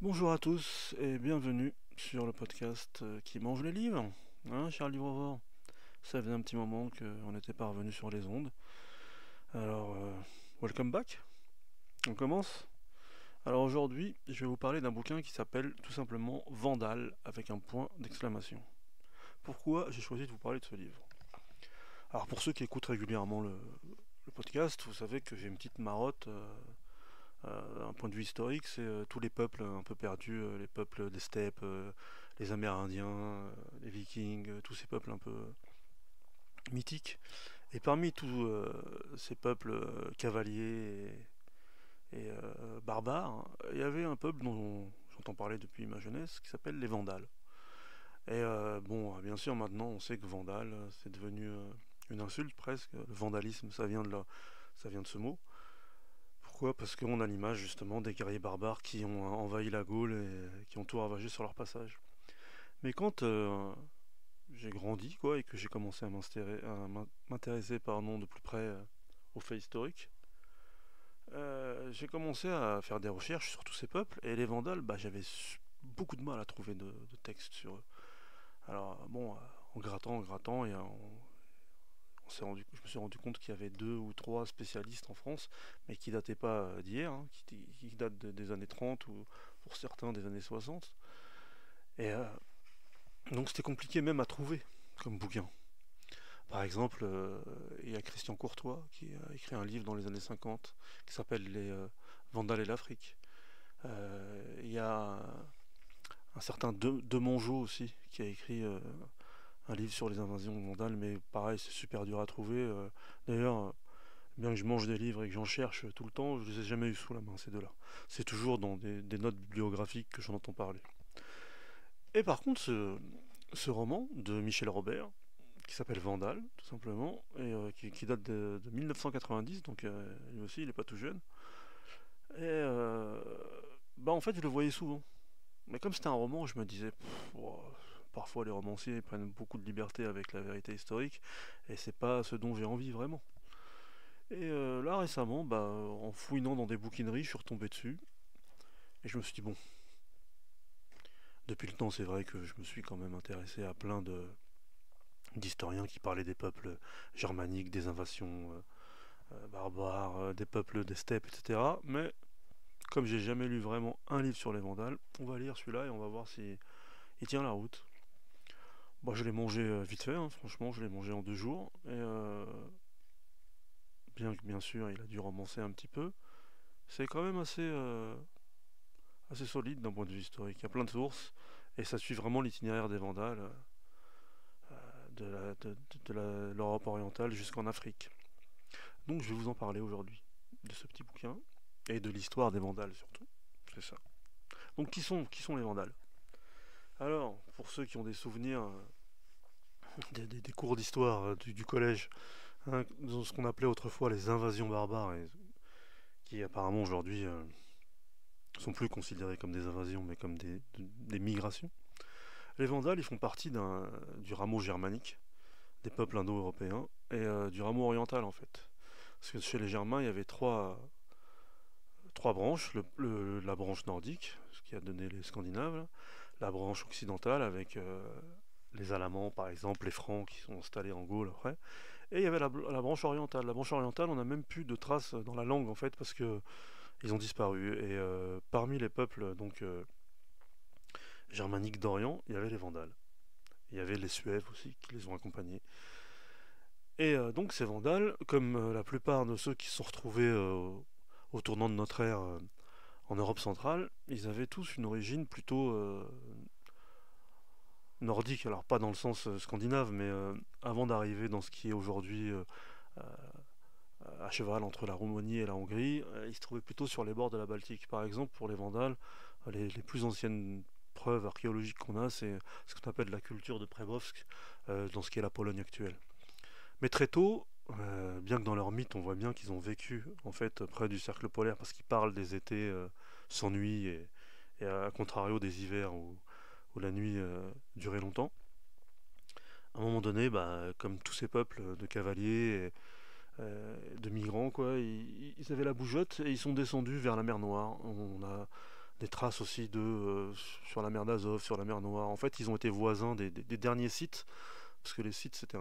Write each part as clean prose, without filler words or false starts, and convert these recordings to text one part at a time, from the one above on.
Bonjour à tous et bienvenue sur le podcast qui mange les livres. Hein, cher livreur, ça faisait un petit moment qu'on n'était pas revenu sur les ondes. Alors, welcome back. On commence. Alors aujourd'hui, je vais vous parler d'un bouquin qui s'appelle tout simplement Vandale avec un point d'exclamation. Pourquoi j'ai choisi de vous parler de ce livre? Alors pour ceux qui écoutent régulièrement le podcast, vous savez que j'ai une petite marotte. D'un point de vue historique, c'est tous les peuples un peu perdus, les peuples des steppes, les Amérindiens, les Vikings, tous ces peuples un peu mythiques. Et parmi tous ces peuples cavaliers et barbares, il y avait un peuple dont j'entends parler depuis ma jeunesse qui s'appelle les Vandales. Et bon, bien sûr, maintenant on sait que Vandale, c'est devenu une insulte presque. Le vandalisme, ça vient de ce mot. Pourquoi? Parce qu'on a l'image justement des guerriers barbares qui ont envahi la Gaule et qui ont tout ravagé sur leur passage. Mais quand j'ai grandi quoi et que j'ai commencé à m'intéresser de plus près aux faits historiques, j'ai commencé à faire des recherches sur tous ces peuples et les Vandales, bah, j'avais beaucoup de mal à trouver de textes sur eux. Alors bon, en grattant, je me suis rendu compte qu'il y avait deux ou trois spécialistes en France, mais qui dataient pas d'hier, hein, qui datent des années 30 ou pour certains des années 60. Et donc c'était compliqué même à trouver comme bouquin. Par exemple, il y a Christian Courtois qui a écrit un livre dans les années 50 qui s'appelle Les Vandales et l'Afrique. Il y a un certain de Mongeau aussi qui a écrit un livre sur les invasions vandales, mais pareil, c'est super dur à trouver. D'ailleurs, bien que je mange des livres et que j'en cherche tout le temps, je les ai jamais eu sous la main, ces deux-là. C'est toujours dans des notes bibliographiques que j'en entends parler. Et par contre, ce roman de Michel Robert, qui s'appelle Vandale, tout simplement, et qui date de 1990, donc lui aussi, il n'est pas tout jeune. Et bah en fait, je le voyais souvent. Mais comme c'était un roman, je me disais, parfois les romanciers prennent beaucoup de liberté avec la vérité historique, et c'est pas ce dont j'ai envie vraiment. Et là récemment, bah, en fouinant dans des bouquineries, je suis retombé dessus. Et je me suis dit, bon, depuis le temps, c'est vrai que je me suis quand même intéressé à plein d'historiens qui parlaient des peuples germaniques, des invasions barbares, des peuples des steppes, etc. Mais comme j'ai jamais lu vraiment un livre sur les Vandales, on va lire celui-là et on va voir si il tient la route. Bon, je l'ai mangé vite fait, hein, franchement, je l'ai mangé en 2 jours. Et bien que bien sûr, il a dû romancer un petit peu, c'est quand même assez solide d'un point de vue historique. Il y a plein de sources et ça suit vraiment l'itinéraire des Vandales de l'Europe orientale jusqu'en Afrique. Donc je vais vous en parler aujourd'hui de ce petit bouquin et de l'histoire des Vandales surtout. C'est ça. Donc qui sont les Vandales? Alors, pour ceux qui ont des souvenirs des cours d'histoire du collège, hein, dans ce qu'on appelait autrefois les invasions barbares, et qui apparemment aujourd'hui sont plus considérées comme des invasions mais comme des migrations. Les Vandales, ils font partie du rameau germanique, des peuples indo-européens, et du rameau oriental en fait. Parce que chez les Germains, il y avait trois branches. La branche nordique, ce qui a donné les Scandinaves, là. La branche occidentale avec les Alamans par exemple, les Francs qui sont installés en Gaule après. Et il y avait la branche orientale. La branche orientale, on n'a même plus de traces dans la langue en fait parce que ils ont disparu. Et parmi les peuples donc germaniques d'Orient, il y avait les Vandales. Il y avait les Suèves aussi qui les ont accompagnés. Et donc ces Vandales, comme la plupart de ceux qui se sont retrouvés au tournant de notre ère en Europe centrale, ils avaient tous une origine plutôt nordique, alors pas dans le sens scandinave, mais avant d'arriver dans ce qui est aujourd'hui à cheval entre la Roumanie et la Hongrie, ils se trouvaient plutôt sur les bords de la Baltique. Par exemple, pour les Vandales, les plus anciennes preuves archéologiques qu'on a, c'est ce qu'on appelle la culture de Przewowsk, dans ce qui est la Pologne actuelle. Mais très tôt, bien que dans leur mythe, on voit bien qu'ils ont vécu en fait près du cercle polaire parce qu'ils parlent des étés sans nuit et à contrario des hivers où la nuit durait longtemps. À un moment donné, bah, comme tous ces peuples de cavaliers, de migrants, quoi, ils avaient la bougeotte et ils sont descendus vers la mer Noire. On a des traces aussi sur la mer d'Azov, sur la mer Noire. En fait, ils ont été voisins des derniers sites, parce que les sites c'était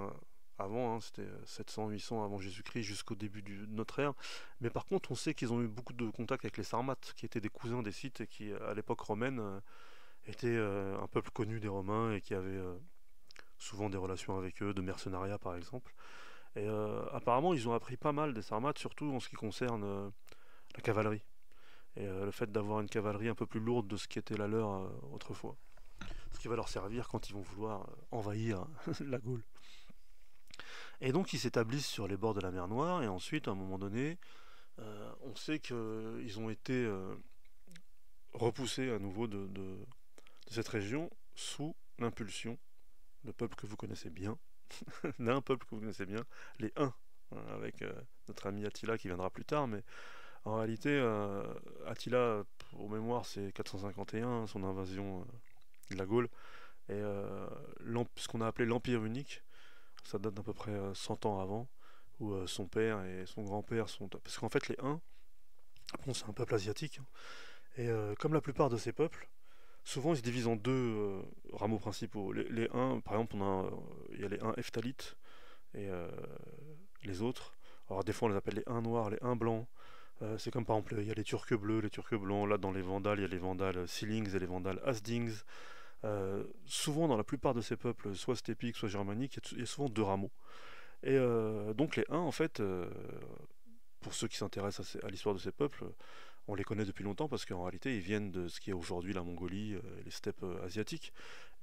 avant, hein, c'était 700-800 avant Jésus-Christ jusqu'au début de notre ère. Mais par contre, on sait qu'ils ont eu beaucoup de contacts avec les Sarmates, qui étaient des cousins des Scythes et qui, à l'époque romaine, étaient un peuple connu des Romains et qui avait souvent des relations avec eux, de mercenariat par exemple. Et apparemment, ils ont appris pas mal des Sarmates, surtout en ce qui concerne la cavalerie. Et le fait d'avoir une cavalerie un peu plus lourde de ce qui était la leur autrefois. Ce qui va leur servir quand ils vont vouloir envahir la Gaule. Et donc ils s'établissent sur les bords de la mer Noire, et ensuite, à un moment donné, on sait qu'ils ont été repoussés à nouveau de cette région sous l'impulsion de peuple que vous connaissez bien, d'un peuple que vous connaissez bien, les Huns, hein, avec notre ami Attila qui viendra plus tard, mais en réalité, Attila, pour mémoire, c'est 451, son invasion de la Gaule, et ce qu'on a appelé l'Empire unique, ça date d'à peu près 100 ans avant, où son père et son grand-père sont... Parce qu'en fait, les Huns, bon, c'est un peuple asiatique, hein, et comme la plupart de ces peuples, souvent ils se divisent en deux rameaux principaux. Les Huns, par exemple, il y a les Huns Hephthalites, et les autres. Alors des fois on les appelle les Huns noirs, les Huns blancs. C'est comme par exemple, il y a les Turcs bleus, les Turcs blancs. Là, dans les Vandales, il y a les Vandales Silings et les Vandales Hasdings. Souvent, dans la plupart de ces peuples, soit stépiques, soit germaniques, il y a souvent deux rameaux. Et donc les Huns, en fait, pour ceux qui s'intéressent à l'histoire de ces peuples, on les connaît depuis longtemps parce qu'en réalité, ils viennent de ce qui est aujourd'hui la Mongolie, les steppes asiatiques.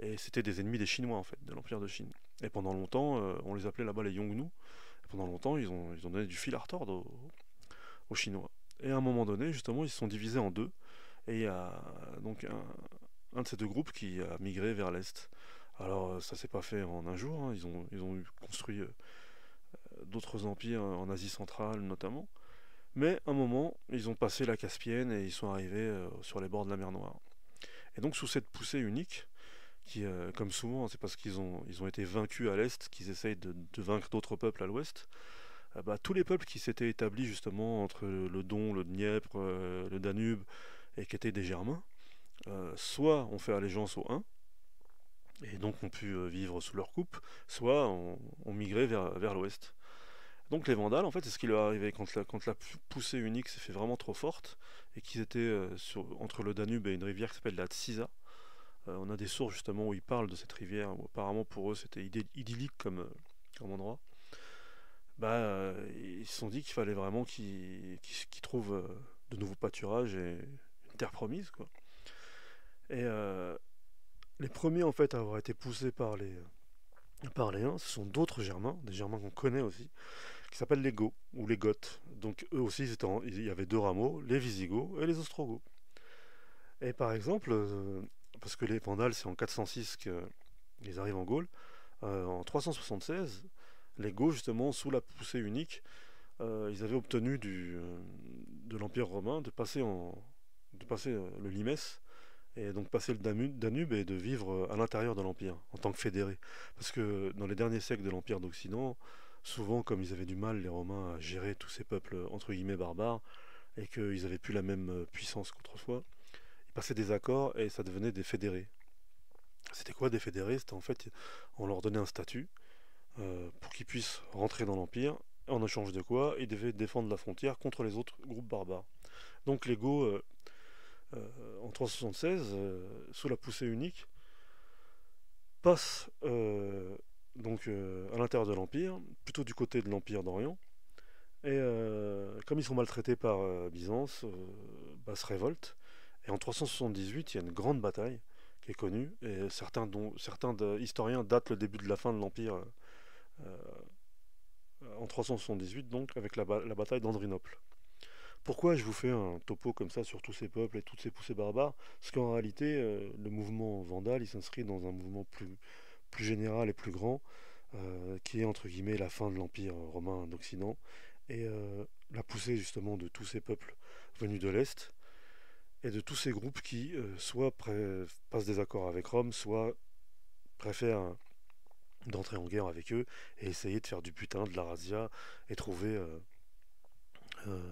Et c'était des ennemis des Chinois, en fait, de l'Empire de Chine. Et pendant longtemps, on les appelait là-bas les Yongnu. Et pendant longtemps, ils ont donné du fil à retordre aux Chinois. Et à un moment donné, justement, ils se sont divisés en deux. Et il y a donc un de ces deux groupes qui a migré vers l'Est. Alors, ça s'est pas fait en un jour, hein. Ils ont construit d'autres empires en Asie centrale notamment. Mais à un moment, ils ont passé la Caspienne et ils sont arrivés sur les bords de la mer Noire. Et donc, sous cette poussée unique, qui, comme souvent, c'est parce qu'ils ont été vaincus à l'Est qu'ils essayent de vaincre d'autres peuples à l'Ouest. Bah, tous les peuples qui s'étaient établis justement entre le Don, le Dniepr, le Danube, et qui étaient des Germains, soit ont fait allégeance aux Huns, et donc ont pu vivre sous leur coupe, soit ont migré vers l'ouest. Donc les Vandales, en fait, c'est ce qui leur est arrivé quand la poussée unique s'est fait vraiment trop forte, et qu'ils étaient entre le Danube et une rivière qui s'appelle la Tsisa. On a des sources justement où ils parlent de cette rivière, où apparemment pour eux c'était idyllique comme endroit. Bah, ils se sont dit qu'il fallait vraiment qu'ils trouvent de nouveaux pâturages et une terre promise, quoi. Et les premiers en fait à avoir été poussés par les Huns, ce sont d'autres Germains, des Germains qu'on connaît aussi, qui s'appellent les Goths ou les Goths. Donc eux aussi, il y avait deux rameaux, les Visigoths et les Ostrogoths. Et par exemple, parce que les Vandales, c'est en 406 qu'ils arrivent en Gaule, en 376, les Goths, justement, sous la poussée unique, ils avaient obtenu de l'Empire romain de passer le Limès, et donc passer le Danube et de vivre à l'intérieur de l'Empire, en tant que fédérés. Parce que dans les derniers siècles de l'Empire d'Occident, souvent comme ils avaient du mal, les Romains, à gérer tous ces peuples entre guillemets barbares, et qu'ils n'avaient plus la même puissance qu'autrefois, ils passaient des accords et ça devenait des fédérés. C'était quoi des fédérés? C'était en fait, on leur donnait un statut pour qu'ils puissent rentrer dans l'Empire, en échange de quoi ils devaient défendre la frontière contre les autres groupes barbares. Donc les Goths, en 376, sous la poussée unique, passent donc à l'intérieur de l'Empire, plutôt du côté de l'Empire d'Orient, et comme ils sont maltraités par Byzance, bah, se révoltent. Et en 378, il y a une grande bataille qui est connue, et certains historiens datent le début de la fin de l'Empire euh, en 378, donc avec la bataille d'Andrinople. Pourquoi je vous fais un topo comme ça sur tous ces peuples et toutes ces poussées barbares? Parce qu'en réalité, le mouvement vandale, il s'inscrit dans un mouvement plus général et plus grand, qui est entre guillemets la fin de l'Empire romain d'Occident, et la poussée justement de tous ces peuples venus de l'Est, et de tous ces groupes qui soit passent des accords avec Rome, soit préfèrent d'entrer en guerre avec eux et essayer de faire du butin, de la razzia, et trouver euh,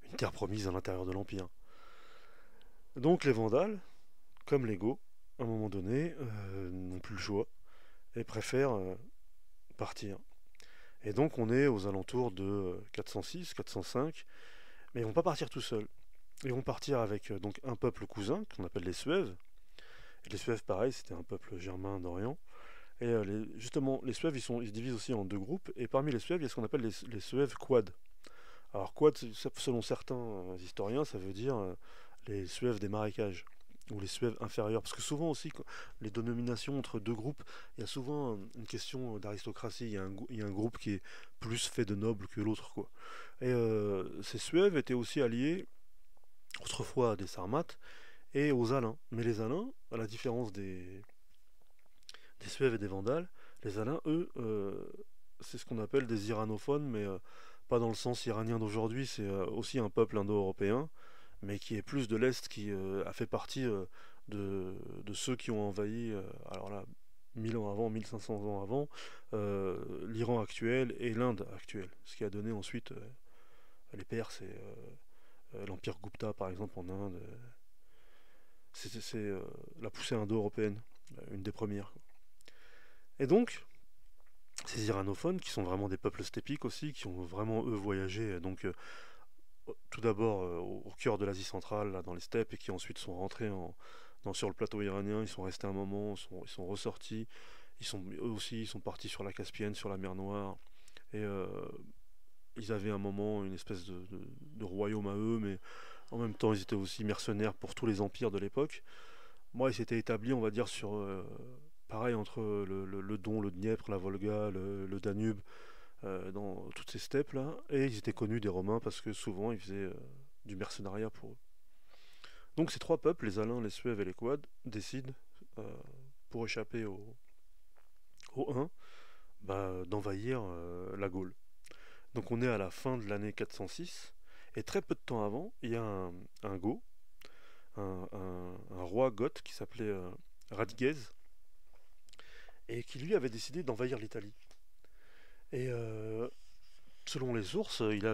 une terre promise à l'intérieur de l'Empire. Donc les Vandales, comme les Goths, à un moment donné, n'ont plus le choix et préfèrent partir. Et donc on est aux alentours de 406, 405, mais ils vont pas partir tout seuls. Ils vont partir avec donc un peuple cousin qu'on appelle les Suèves. Et les Suèves, pareil, c'était un peuple germain d'Orient. Et justement, les Suèves, ils se divisent aussi en deux groupes. Et parmi les Suèves, il y a ce qu'on appelle les Suèves quad. Alors quad, selon certains historiens, ça veut dire les Suèves des marécages ou les Suèves inférieurs. Parce que souvent aussi, les dénominations entre deux groupes, il y a souvent une question d'aristocratie. Il y a un groupe qui est plus fait de nobles que l'autre, quoi. Et ces Suèves étaient aussi alliés autrefois à des Sarmates et aux Alains. Mais les Alains, à la différence des Suèves et des Vandales, les Alains, eux, c'est ce qu'on appelle des iranophones, mais pas dans le sens iranien d'aujourd'hui, c'est aussi un peuple indo-européen, mais qui est plus de l'Est, qui a fait partie de ceux qui ont envahi, alors là, 1000 ans avant, 1500 ans avant, l'Iran actuel et l'Inde actuelle, ce qui a donné ensuite les Perses et l'Empire Gupta, par exemple, en Inde. C'est la poussée indo-européenne, une des premières, quoi. Et donc, ces iranophones, qui sont vraiment des peuples steppiques aussi, qui ont vraiment, eux, voyagé, donc tout d'abord au cœur de l'Asie centrale, là, dans les steppes, et qui ensuite sont rentrés sur le plateau iranien, ils sont restés un moment, ils sont ressortis, eux aussi, ils sont partis sur la Caspienne, sur la mer Noire, et ils avaient un moment une espèce de royaume à eux, mais en même temps, ils étaient aussi mercenaires pour tous les empires de l'époque. Moi, ils s'étaient établis, on va dire, sur pareil, entre le Don, le Dniepr, la Volga, le Danube, dans toutes ces steppes là, et ils étaient connus des Romains parce que souvent ils faisaient du mercenariat pour eux. Donc ces trois peuples, les Alains, les Suèves et les Quads, décident, euh, pour échapper au Hun, d'envahir la Gaule. Donc on est à la fin de l'année 406, et très peu de temps avant, il y a un Goth, un roi goth qui s'appelait Radiguez, et qui lui avait décidé d'envahir l'Italie. Et selon les sources, il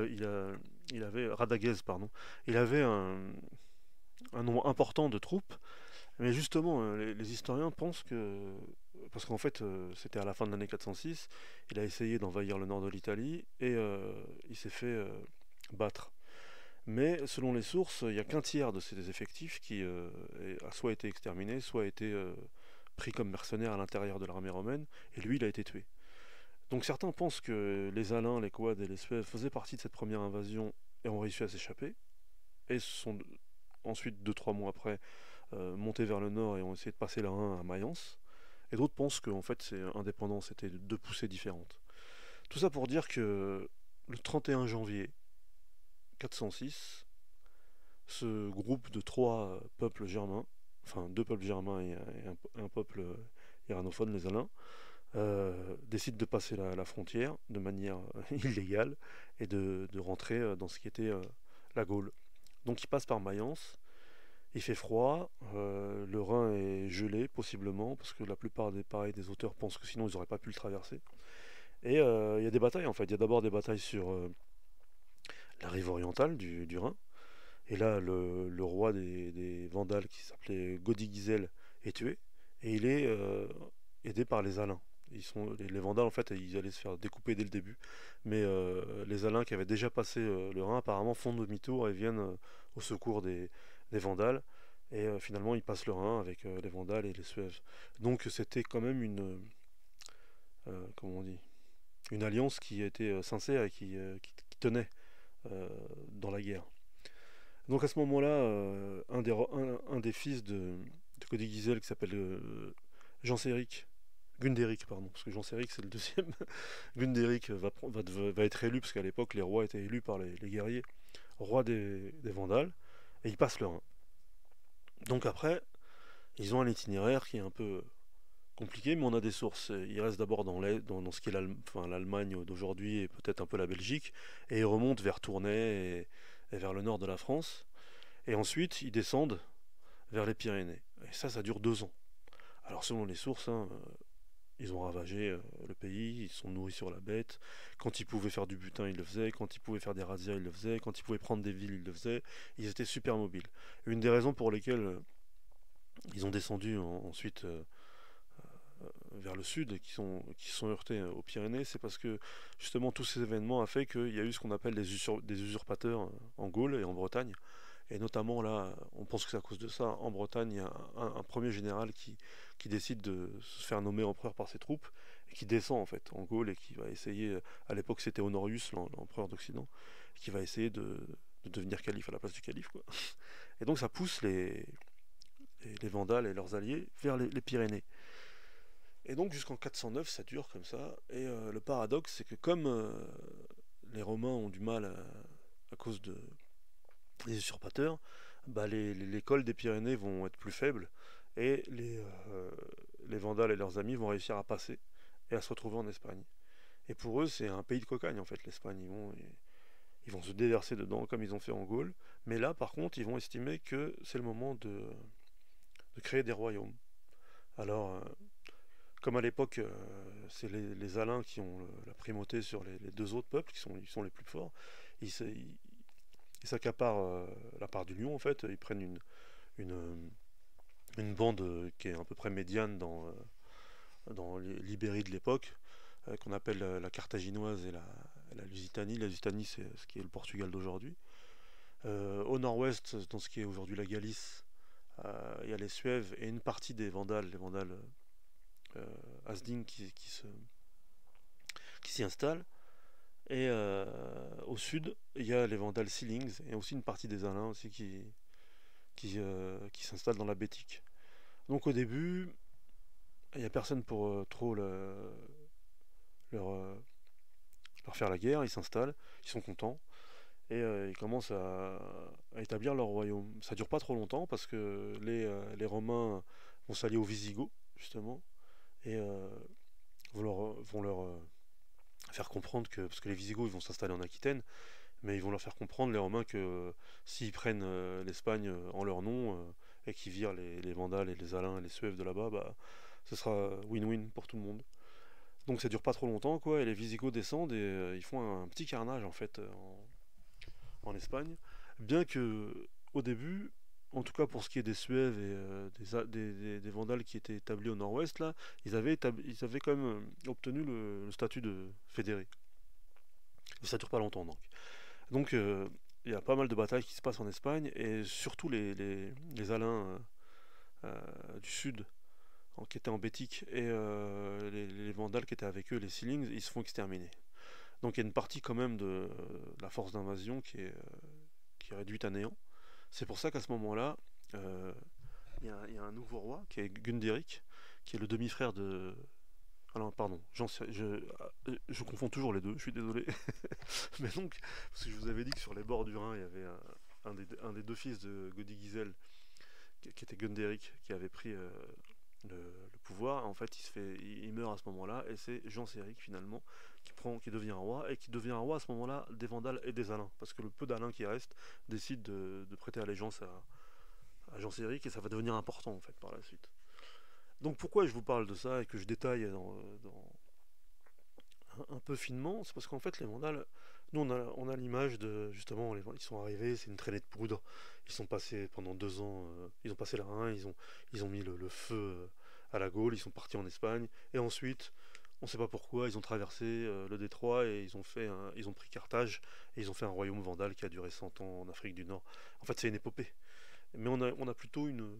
avait Radagez, pardon, il avait un nombre important de troupes, mais justement, les historiens pensent que, parce qu'en fait, c'était à la fin de l'année 406, il a essayé d'envahir le nord de l'Italie et il s'est fait battre. Mais selon les sources, il n'y a qu'un tiers de ses effectifs qui a soit été exterminé, soit été pris comme mercenaire à l'intérieur de l'armée romaine, et lui, il a été tué. Donc certains pensent que les Alains, les Quads et les Suèves faisaient partie de cette première invasion et ont réussi à s'échapper, et sont ensuite, 2-3 mois après, montés vers le nord et ont essayé de passer la Rhin à Mayence. Et d'autres pensent que en fait c'est indépendant, c'était deux poussées différentes. Tout ça pour dire que le 31 janvier 406, ce groupe de trois peuples germains, enfin deux peuples germains et un peuple iranophone, les Alains, décide de passer la frontière de manière illégale et de rentrer dans ce qui était la Gaule. Donc il passe par Mayence, il fait froid, le Rhin est gelé possiblement, parce que la plupart des auteurs pensent que sinon ils n'auraient pas pu le traverser. Et il y a des batailles en fait, il y a d'abord des batailles sur la rive orientale du Rhin, et là le roi des Vandales qui s'appelait Godigisel est tué, et il est aidé par les Alains. Les Vandales en fait ils allaient se faire découper dès le début, mais les Alains qui avaient déjà passé le Rhin apparemment font demi-tour et viennent au secours des Vandales, et finalement ils passent le Rhin avec les Vandales et les Suèves. Donc c'était quand même comment on dit, une alliance qui était sincère et qui tenait dans la guerre. Donc à ce moment-là, un des fils de Cody qui s'appelle Genséric, Gundéric, pardon, parce que Genséric c'est le deuxième. Gundéric va être élu, parce qu'à l'époque les rois étaient élus par les guerriers, roi des Vandales, et ils passent le Rhin. Donc après, ils ont un itinéraire qui est un peu compliqué, mais on a des sources. Ils restent d'abord dans ce qui est l'Allemagne d'aujourd'hui et peut-être un peu la Belgique, et ils remontent vers Tournai et vers le nord de la France, et ensuite ils descendent vers les Pyrénées. Et ça dure 2 ans. Alors selon les sources, hein, ils ont ravagé le pays, ils se sont nourris sur la bête. Quand ils pouvaient faire du butin, ils le faisaient. Quand ils pouvaient faire des razzias, ils le faisaient. Quand ils pouvaient prendre des villes, ils le faisaient. Ils étaient super mobiles. Une des raisons pour lesquelles ils ont descendu ensuite vers le sud et qui se sont heurtés aux Pyrénées, c'est parce que justement tous ces événements ont fait qu'il y a eu ce qu'on appelle des usurpateurs en Gaule et en Bretagne. Et notamment là, on pense que c'est à cause de ça, en Bretagne, il y a un premier général qui décide de se faire nommer empereur par ses troupes, et qui descend en fait en Gaule et qui va essayer, à l'époque c'était Honorius, l'empereur d'Occident, qui va essayer de devenir calife à la place du calife, quoi. Et donc ça pousse les Vandales et leurs alliés vers les Pyrénées. Et donc jusqu'en 409, ça dure comme ça. Et le paradoxe, c'est que comme les Romains ont du mal à cause des usurpateurs, bah les cols des Pyrénées vont être plus faibles et les Vandales et leurs amis vont réussir à passer et à se retrouver en Espagne. Et pour eux, c'est un pays de cocagne en fait, l'Espagne. Ils vont se déverser dedans comme ils ont fait en Gaule. Mais là, par contre, ils vont estimer que c'est le moment de créer des royaumes. Alors, comme à l'époque, c'est les Alains qui ont la primauté sur les deux autres peuples, ils sont les plus forts, ils, ils s'accaparent la part du lion en fait, ils prennent une, une bande qui est à peu près médiane dans l'Ibérie de l'époque, qu'on appelle la Carthaginoise et la Lusitanie. La Lusitanie, c'est ce qui est le Portugal d'aujourd'hui. Au nord-ouest, dans ce qui est aujourd'hui la Galice, il y a les Suèves et une partie des Vandales, les Vandales Hasding qui s'y installent. Et au sud, il y a les Vandales Sealings et aussi une partie des Alains aussi qui s'installent dans la Bétique. Donc au début, il n'y a personne pour trop leur, leur faire la guerre, ils s'installent, ils sont contents et ils commencent à établir leur royaume. Ça dure pas trop longtemps parce que les Romains vont s'allier aux Visigoths justement et vont leur faire comprendre que, parce que les Visigoths ils vont s'installer en Aquitaine, mais ils vont leur faire comprendre, les Romains, que s'ils prennent l'Espagne en leur nom et qu'ils virent les Vandales et les Alains et les Suèves de là-bas, bah, ce sera win-win pour tout le monde. Donc ça dure pas trop longtemps, quoi, et les Visigoths descendent et ils font un petit carnage en fait en Espagne, bien que au début, en tout cas pour ce qui est des Suèves et des Vandales qui étaient établis au nord-ouest, là, ils avaient quand même obtenu le statut de fédéré. Mais ça dure pas longtemps donc. Donc il y a pas mal de batailles qui se passent en Espagne et surtout les Alains du sud qui étaient en Bétique et les Vandales qui étaient avec eux, les Sealings, ils se font exterminer. Donc il y a une partie quand même de la force d'invasion qui est réduite à néant. C'est pour ça qu'à ce moment-là, euh, il y a un nouveau roi qui est Gundéric, qui est le demi-frère de... Ah non, pardon, je confonds toujours les deux, je suis désolé. Mais donc, parce que je vous avais dit que sur les bords du Rhin, il y avait un des deux fils de Gaudigisel, qui était Gundéric, qui avait pris le pouvoir. En fait, il meurt à ce moment-là, et c'est Jean Séric finalement qui devient roi, et qui devient roi à ce moment-là des Vandales et des Alains, parce que le peu d'Alains qui reste décide de prêter allégeance à Jean Séric, et ça va devenir important en fait par la suite. Donc pourquoi je vous parle de ça et que je détaille un peu finement, c'est parce qu'en fait les Vandales, nous on a l'image de justement, ils sont arrivés, c'est une traînée de poudre, ils sont passés pendant 2 ans, ils ont passé la Rhin, ils ont mis le feu à la Gaule, ils sont partis en Espagne, et ensuite, on ne sait pas pourquoi, ils ont traversé le détroit et ils ont pris Carthage, et ils ont fait un royaume vandale qui a duré 100 ans en Afrique du Nord. En fait c'est une épopée, mais on a plutôt une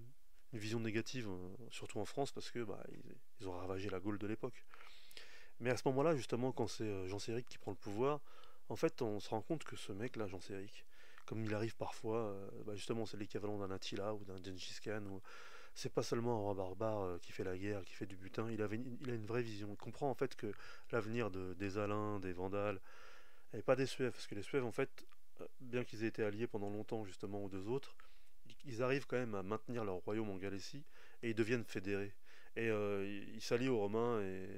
vision négative, surtout en France, parce que bah, ils ont ravagé la Gaule de l'époque. Mais à ce moment-là, justement, quand c'est Jean Séric qui prend le pouvoir, en fait, on se rend compte que ce mec-là, Jean Séric, comme il arrive parfois, bah, justement, c'est l'équivalent d'un Attila ou d'un Gengis Khan, ou c'est pas seulement un roi barbare qui fait la guerre, qui fait du butin, il a une vraie vision. Il comprend en fait que l'avenir des Alains, des Vandales, et pas des Suèves, parce que les Suèves, en fait, bien qu'ils aient été alliés pendant longtemps justement aux deux autres, ils arrivent quand même à maintenir leur royaume en Galétie et ils deviennent fédérés. Et ils s'allient aux Romains et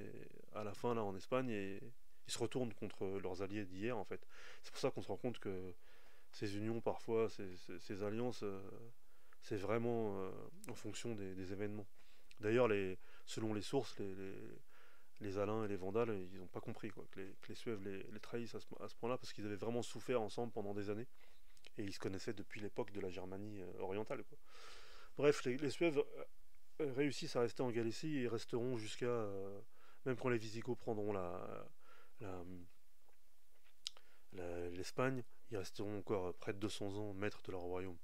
à la fin là en Espagne et ils se retournent contre leurs alliés d'hier en fait. C'est pour ça qu'on se rend compte que ces unions parfois, ces alliances, c'est vraiment en fonction des événements. D'ailleurs, selon les sources, les Alains et les Vandales, ils n'ont pas compris quoi, que les Suèves les trahissent à ce point-là parce qu'ils avaient vraiment souffert ensemble pendant des années et ils se connaissaient depuis l'époque de la Germanie orientale, quoi. Bref, les Suèves réussissent à rester en Galécie et resteront jusqu'à même quand les Visigoths prendront la- l'Espagne, ils resteront encore près de 200 ans maîtres de leur royaume.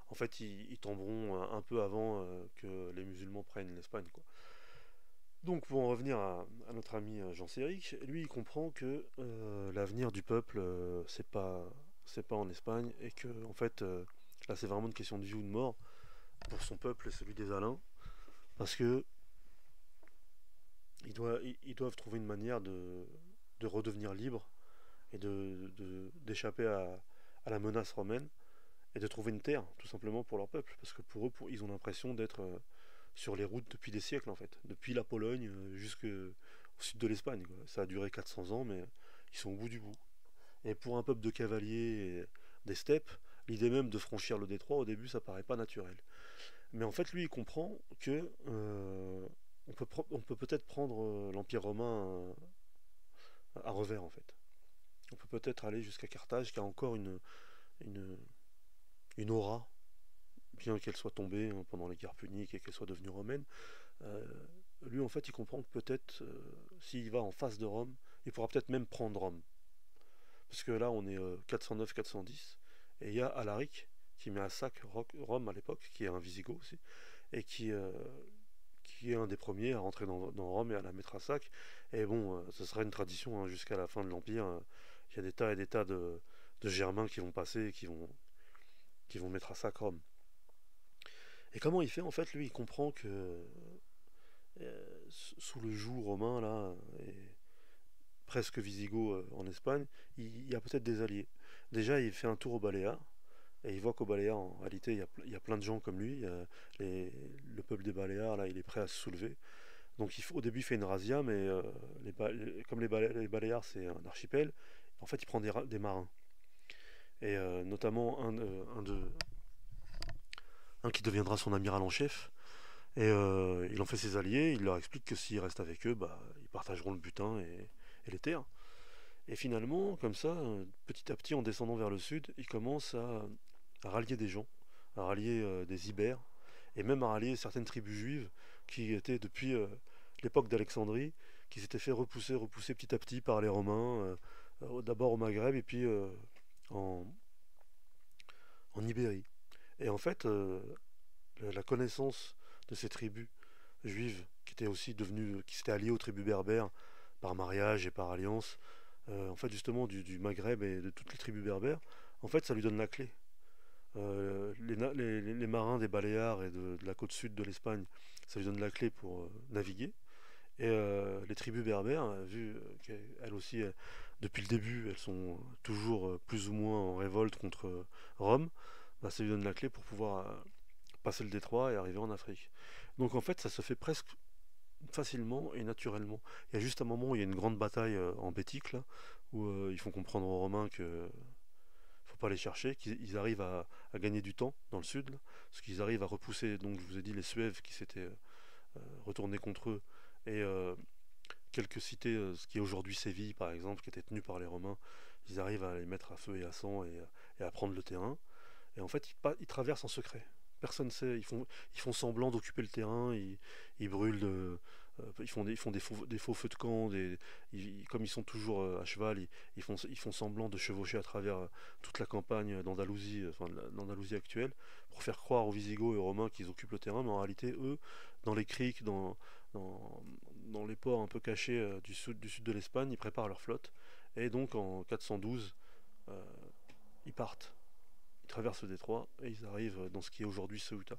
En fait, ils tomberont un peu avant que les musulmans prennent l'Espagne, quoi. Donc, pour en revenir à notre ami Jean Séric, lui, il comprend que l'avenir du peuple, c'est pas en Espagne, et que, en fait, là, c'est vraiment une question de vie ou de mort pour son peuple et celui des Alains, parce que ils doivent trouver une manière de redevenir libres et d'échapper à la menace romaine et de trouver une terre, tout simplement, pour leur peuple, parce que pour eux, ils ont l'impression d'être sur les routes depuis des siècles, en fait, depuis la Pologne jusqu'au sud de l'Espagne, quoi. Ça a duré 400 ans, mais ils sont au bout du bout. Et pour un peuple de cavaliers et des steppes, l'idée même de franchir le détroit, au début, ça paraît pas naturel. Mais en fait, lui, il comprend que on peut peut-être prendre l'Empire romain à revers, en fait. On peut peut-être aller jusqu'à Carthage, qui a encore une, une aura, bien qu'elle soit tombée hein, pendant les guerres puniques et qu'elle soit devenue romaine. Euh, Lui, en fait, il comprend que peut-être, s'il va en face de Rome, il pourra peut-être même prendre Rome. Parce que là, on est 409-410, et il y a Alaric qui met à sac Rome à l'époque, qui est un Wisigoth aussi, et qui est un des premiers à rentrer dans Rome et à la mettre à sac. Et bon, ce sera une tradition hein, jusqu'à la fin de l'Empire. Il y a des tas et des tas de Germains qui vont passer et qui vont mettre à sac Rome. Et comment il fait en fait lui il comprend que sous le joug romain là et presque wisigoth en Espagne, il y a peut-être des alliés. Déjà il fait un tour aux Baléares et il voit qu'aux Baléares en réalité il y a plein de gens comme lui. Le peuple des Baléares là il est prêt à se soulever. Donc au début il fait une razzia mais comme les Baléares c'est un archipel, en fait il prend des marins. Et notamment un qui deviendra son amiral en chef. Et il en fait ses alliés, il leur explique que s'ils restent avec eux, bah, ils partageront le butin et les terres. Et finalement, comme ça, petit à petit, en descendant vers le sud, il commence à rallier des gens, à rallier des Ibères, et même à rallier certaines tribus juives qui étaient depuis l'époque d'Alexandrie, qui s'étaient fait repousser petit à petit par les Romains, d'abord au Maghreb et puis en, en Ibérie. Et en fait, la connaissance de ces tribus juives qui étaient aussi devenues, qui s'étaient alliées aux tribus berbères par mariage et par alliance, en fait justement du Maghreb et de toutes les tribus berbères, en fait ça lui donne la clé. Les marins des Baléares et de la côte sud de l'Espagne, ça lui donne la clé pour naviguer. Et les tribus berbères, vu qu'elles aussi, depuis le début, elles sont toujours plus ou moins en révolte contre Rome, bah, ça lui donne la clé pour pouvoir passer le détroit et arriver en Afrique. Donc en fait, ça se fait presque facilement et naturellement. Il y a juste un moment où il y a une grande bataille en Bétique, là, où ils font comprendre aux Romains que faut pas les chercher, qu'ils arrivent à gagner du temps dans le sud, là, parce qu'ils arrivent à repousser, donc je vous ai dit, les Suèves qui s'étaient retournés contre eux, et quelques cités, ce qui est aujourd'hui Séville par exemple, qui était tenue par les Romains, ils arrivent à les mettre à feu et à sang et à prendre le terrain. Et en fait, ils traversent en secret. Personne ne sait. Ils font semblant d'occuper le terrain. Ils brûlent. Ils font des faux feux de camp. Comme ils sont toujours à cheval, ils font semblant de chevaucher à travers toute la campagne d'Andalousie, enfin l'Andalousie actuelle, pour faire croire aux Visigoths et aux Romains qu'ils occupent le terrain. Mais en réalité, eux, dans les criques, dans, dans les ports un peu cachés du sud de l'Espagne, ils préparent leur flotte. Et donc en 412, euh, ils partent. Ils traversent le détroit et ils arrivent dans ce qui est aujourd'hui Ceuta,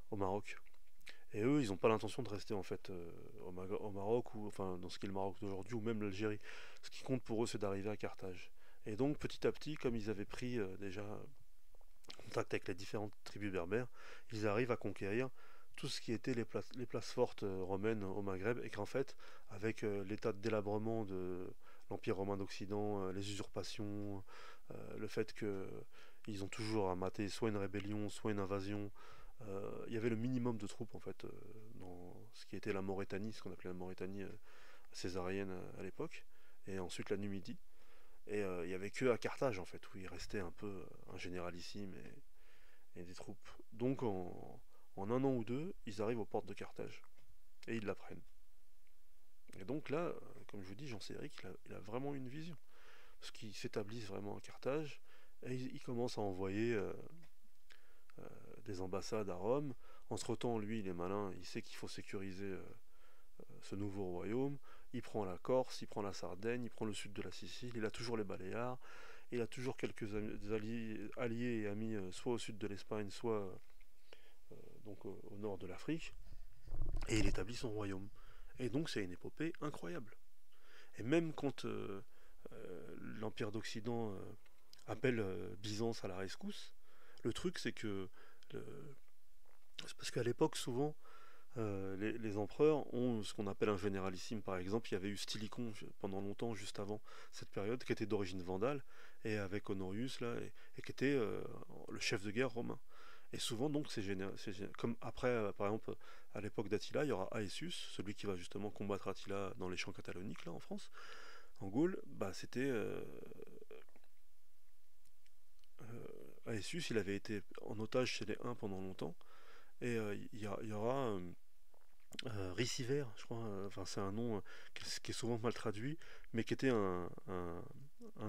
au Maroc. Et eux, ils n'ont pas l'intention de rester en fait au Maroc ou enfin dans ce qui est le Maroc d'aujourd'hui ou même l'Algérie. Ce qui compte pour eux, c'est d'arriver à Carthage. Et donc petit à petit, comme ils avaient pris déjà contact avec les différentes tribus berbères, ils arrivent à conquérir tout ce qui était les places fortes romaines au Maghreb et qu'en fait, avec l'état de délabrement de l'Empire romain d'Occident, les usurpations, le fait qu'ils ont toujours à mater soit une rébellion, soit une invasion, il y avait le minimum de troupes en fait dans ce qui était la Mauritanie, ce qu'on appelait la Mauritanie césarienne à l'époque, et ensuite la Numidie. Et il y avait que à Carthage en fait où il restait un peu un généralissime et des troupes. Donc en un an ou deux, ils arrivent aux portes de Carthage et ils la prennent. Et donc là, comme je vous dis, Jean-Cédric, il a vraiment une vision. Parce qu'ils s'établissent vraiment à Carthage et il commence à envoyer euh, des ambassades à Rome. Entre-temps, lui, il est malin, il sait qu'il faut sécuriser ce nouveau royaume. Il prend la Corse, il prend la Sardaigne, il prend le sud de la Sicile, il a toujours les Baléares, il a toujours quelques alliés et amis, soit au sud de l'Espagne, soit donc au nord de l'Afrique, et il établit son royaume. Et donc c'est une épopée incroyable. Et même quand l'Empire d'Occident appelle Byzance à la rescousse, le truc c'est que c'est parce qu'à l'époque souvent les empereurs ont ce qu'on appelle un généralissime. Par exemple, il y avait eu Stylicon pendant longtemps, juste avant cette période, qui était d'origine vandale, et avec Honorius, là, et qui était le chef de guerre romain. Et souvent, donc, comme après, par exemple, à l'époque d'Attila, il y aura Aetius, celui qui va justement combattre Attila dans les champs cataloniques, là, en France, en Gaule. Bah, c'était Aetius, il avait été en otage chez les Huns pendant longtemps, et il y aura Riciver, je crois, enfin c'est un nom qui est souvent mal traduit, mais qui était un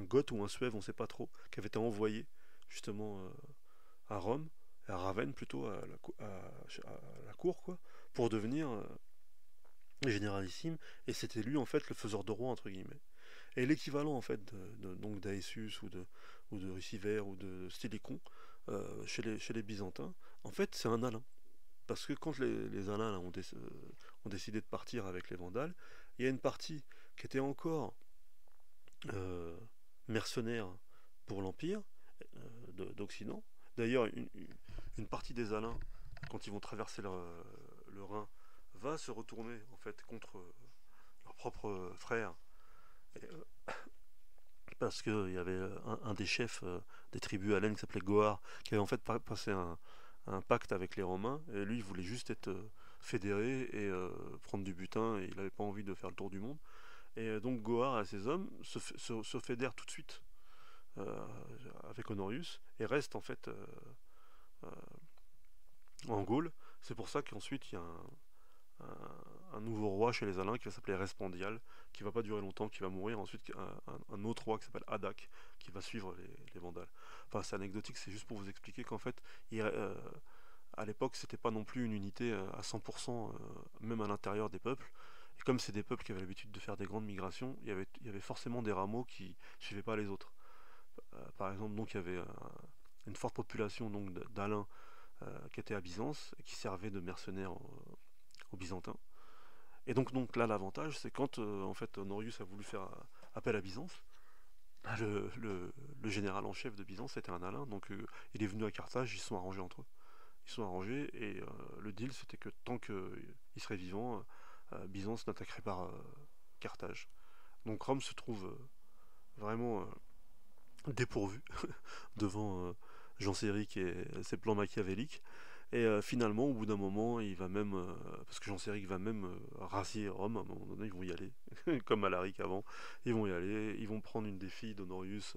Goth ou un Suève, on ne sait pas trop, qui avait été envoyé justement à Rome, à Ravenne plutôt, à la cour, quoi, pour devenir généralissime, et c'était lui en fait le faiseur de roi, entre guillemets. Et l'équivalent en fait donc d'Aesius ou de Riciver ou de Stylicon chez les Byzantins, en fait c'est un Alain. Parce que quand les Alains là, ont décidé de partir avec les Vandales, il y a une partie qui était encore euh, mercenaire pour l'Empire d'Occident. D'ailleurs, une partie des Alains, quand ils vont traverser le Rhin, va se retourner en fait contre leur propre frère. Et, parce qu'il y avait un des chefs des tribus hellènes qui s'appelait Goar, qui avait en fait passé un pacte avec les Romains, et lui il voulait juste être fédéré et prendre du butin, et il n'avait pas envie de faire le tour du monde. Et donc Goar et ses hommes se fédèrent tout de suite euh, avec Honorius, et restent en fait euh, en Gaule. C'est pour ça qu'ensuite il y a un nouveau roi chez les Alains qui va s'appeler Respondial, qui va pas durer longtemps, qui va mourir. Ensuite, un autre roi qui s'appelle Adak, qui va suivre les Vandales. Enfin, c'est anecdotique, c'est juste pour vous expliquer qu'en fait, à l'époque, c'était pas non plus une unité à 100%, même à l'intérieur des peuples. Et comme c'est des peuples qui avaient l'habitude de faire des grandes migrations, il y avait forcément des rameaux qui suivaient pas les autres. Par exemple, donc il y avait une forte population donc d'Alains qui était à Byzance et qui servait de mercenaires aux Byzantins. Et donc là, l'avantage, c'est quand en fait Honorius a voulu faire appel à Byzance, bah, le général en chef de Byzance était un Alain, donc il est venu à Carthage, ils se sont arrangés entre eux. Ils se sont arrangés et le deal, c'était que tant qu'il serait vivant, Byzance n'attaquerait pas Carthage. Donc Rome se trouve vraiment dépourvu devant Genséric et ses plans machiavéliques. Et finalement, au bout d'un moment, il va même, parce que Genséric va même rasier Rome, à un moment donné, ils vont y aller, comme Alaric avant, ils vont y aller, ils vont prendre une des filles d'Honorius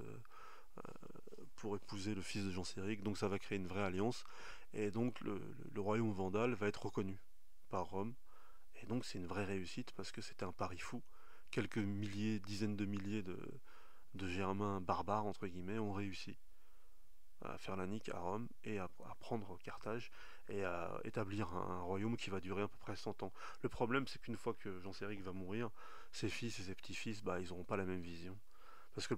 pour épouser le fils de Genséric, donc ça va créer une vraie alliance, et donc le royaume vandal va être reconnu par Rome, et donc c'est une vraie réussite, parce que c'était un pari fou, quelques milliers, dizaines de milliers de Germains barbares, entre guillemets, ont réussi à faire la nique à Rome et à prendre Carthage et à établir un royaume qui va durer à peu près 100 ans. Le problème, c'est qu'une fois que Genséric va mourir, ses fils et ses petits-fils, bah, ils n'auront pas la même vision. Parce que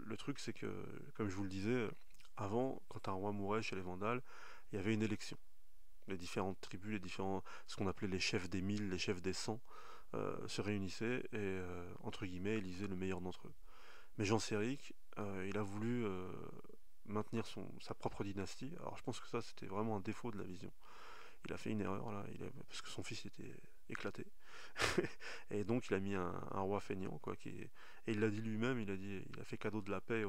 le truc, c'est que, comme je vous le disais, avant, quand un roi mourait chez les Vandales, il y avait une élection. Les différentes tribus, ce qu'on appelait les chefs des 1000, les chefs des 100, se réunissaient et, entre guillemets, élisaient le meilleur d'entre eux. Mais Genséric, il a voulu maintenir sa propre dynastie. Alors je pense que ça, c'était vraiment un défaut de la vision. Il a fait une erreur là, parce que son fils était éclaté. Et donc il a mis un roi feignant, quoi, et il l'a dit lui-même, il a fait cadeau de la paix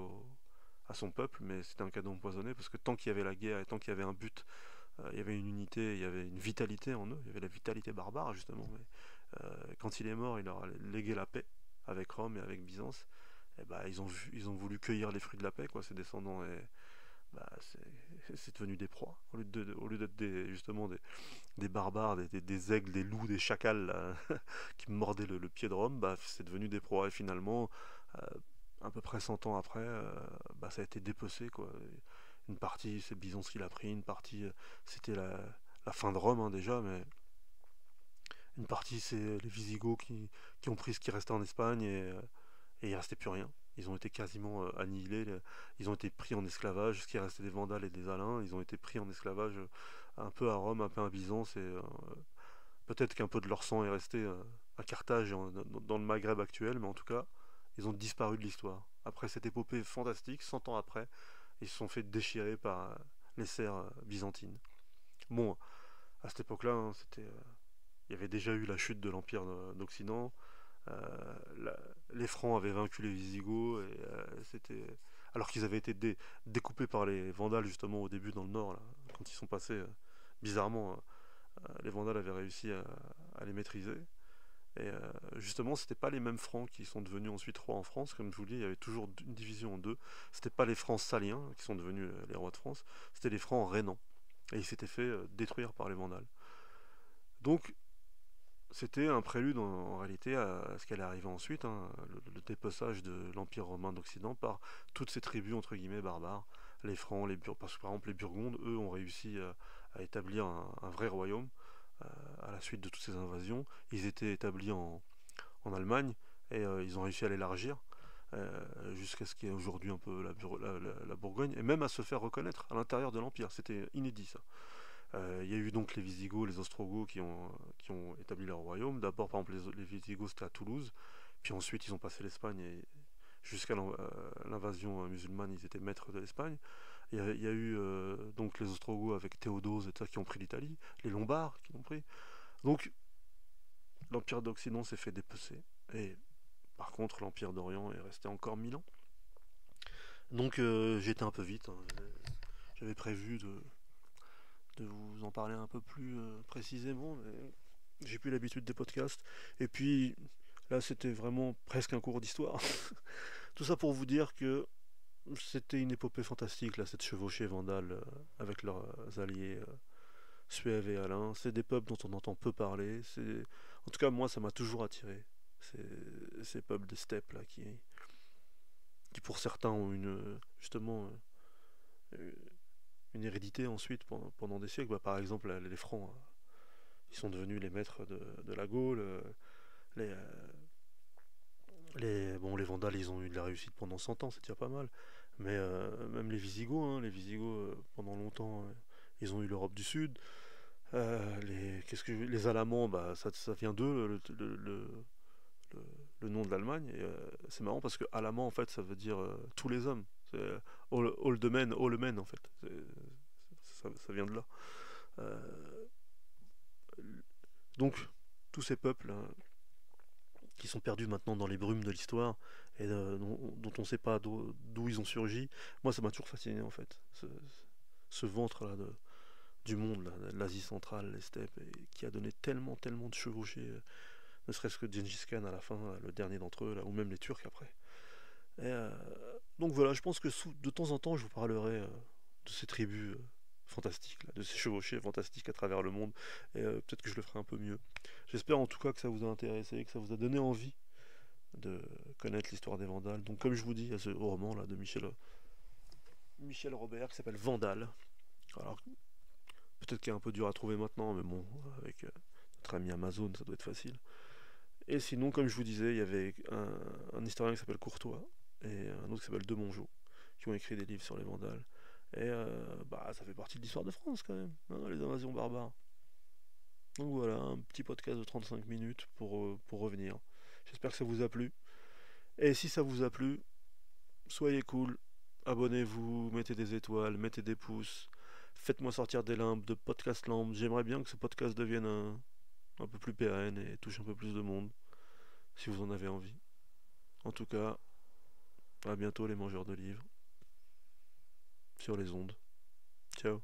à son peuple, mais c'était un cadeau empoisonné, parce que tant qu'il y avait la guerre et tant qu'il y avait un but, il y avait une unité, il y avait une vitalité en eux, il y avait la vitalité barbare justement, Quand il est mort, il leur a légué la paix avec Rome et avec Byzance. Et bah, ils ont voulu cueillir les fruits de la paix, quoi, ses descendants. Et bah, c'est devenu des proies. Au lieu d'être justement des barbares, des aigles, des loups, des chacals là, qui mordaient le pied de Rome, bah, c'est devenu des proies. Et finalement, euh, à peu près 100 ans après, bah, ça a été dépecé, quoi. Une partie, c'est Byzance qui l'a pris, une partie, c'était la fin de Rome, hein, déjà, mais une partie, c'est les Visigoths qui ont pris ce qui restait en Espagne et il restait plus rien. Ils ont été quasiment annihilés. Ils ont été pris en esclavage. Ce qui restait des Vandales et des Alains, ils ont été pris en esclavage un peu à Rome, un peu à Byzance. Et peut-être qu'un peu de leur sang est resté à Carthage, dans le Maghreb actuel, mais en tout cas, ils ont disparu de l'histoire. Après cette épopée fantastique, 100 ans après, ils se sont fait déchirer par les serfs byzantines. Bon, à cette époque-là, hein, il y avait déjà eu la chute de l'Empire d'Occident. Les Francs avaient vaincu les Visigoths et alors qu'ils avaient été découpés par les Vandales justement au début dans le nord là, quand ils sont passés bizarrement, les Vandales avaient réussi à les maîtriser et justement c'était pas les mêmes Francs qui sont devenus ensuite rois en France, comme je vous le dis, il y avait toujours une division en deux. C'était pas les Francs saliens qui sont devenus les rois de France, c'était les Francs rhénans et ils s'étaient fait détruire par les Vandales. Donc c'était un prélude en réalité à ce qui allait arriver ensuite, hein, le dépeçage de l'Empire romain d'Occident par toutes ces tribus entre guillemets barbares, les Francs, parce que par exemple les Burgondes, eux, ont réussi à établir un vrai royaume à la suite de toutes ces invasions. Ils étaient établis en Allemagne et ils ont réussi à l'élargir jusqu'à ce qu'il y ait aujourd'hui un peu la Bourgogne et même à se faire reconnaître à l'intérieur de l'Empire. C'était inédit ça. Il y a eu donc les Visigoths, les Ostrogoths qui ont établi leur royaume. D'abord, par exemple, les Visigoths, c'était à Toulouse. Puis ensuite, ils ont passé l'Espagne et jusqu'à l'invasion musulmane, ils étaient maîtres de l'Espagne. Il y a eu donc les Ostrogoths avec Théodose et tout ça qui ont pris l'Italie. Les Lombards qui l'ont pris. Donc, l'Empire d'Occident s'est fait dépecer. Et par contre, l'Empire d'Orient est resté encore 1000 ans. Donc, j'ai été un peu vite, hein. J'avais prévu de vous en parler un peu plus précisément, mais j'ai plus l'habitude des podcasts. Et puis là, c'était vraiment presque un cours d'histoire. Tout ça pour vous dire que c'était une épopée fantastique, là, cette chevauchée vandale avec leurs alliés suèves et alains. C'est des peuples dont on entend peu parler. En tout cas, moi, ça m'a toujours attiré. Ces peuples de steppe là qui pour certains ont justement euh, une hérédité ensuite pendant des siècles. Bah, par exemple, les Francs, ils sont devenus les maîtres de la Gaule. Les, bon, les Vandales, ils ont eu de la réussite pendant 100 ans, c'est déjà pas mal. Mais même les Visigoths, hein, pendant longtemps, ils ont eu l'Europe du Sud. Les Alamans, bah, ça vient d'eux, le- le nom de l'Allemagne. Et c'est marrant parce que Alamand, en fait, ça veut dire tous les hommes. C'est all men, en fait. Ça vient de là. Euh, donc, tous ces peuples hein, qui sont perdus maintenant dans les brumes de l'histoire et dont on ne sait pas d'où ils ont surgi, moi ça m'a toujours fasciné en fait. Ce ventre-là du monde, là, l'Asie centrale, les steppes, et qui a donné tellement, tellement de chevauchés, ne serait-ce que Gengis Khan à la fin, là, le dernier d'entre eux, là, ou même les Turcs après. Et, donc voilà, je pense que de temps en temps je vous parlerai de ces tribus fantastiques, là, de ces chevauchés fantastiques à travers le monde, et peut-être que je le ferai un peu mieux. J'espère en tout cas que ça vous a intéressé, que ça vous a donné envie de connaître l'histoire des Vandales. Donc comme je vous dis, il y a ce roman là de Michel Robert qui s'appelle Vandale. Alors peut-être qu'il est un peu dur à trouver maintenant, mais bon, avec notre ami Amazon, ça doit être facile. Et sinon, comme je vous disais, il y avait un historien qui s'appelle Courtois et un autre qui s'appelle Demongeot qui ont écrit des livres sur les Vandales. Et bah, ça fait partie de l'histoire de France quand même, hein, les invasions barbares. Donc voilà, un petit podcast de 35 minutes pour revenir. J'espère que ça vous a plu. Et si ça vous a plu, soyez cool, abonnez-vous, mettez des étoiles, mettez des pouces, faites-moi sortir des limbes de podcast lampe. J'aimerais bien que ce podcast devienne un peu plus pérenne et touche un peu plus de monde, si vous en avez envie. En tout cas, à bientôt les mangeurs de livres, sur les ondes. Ciao.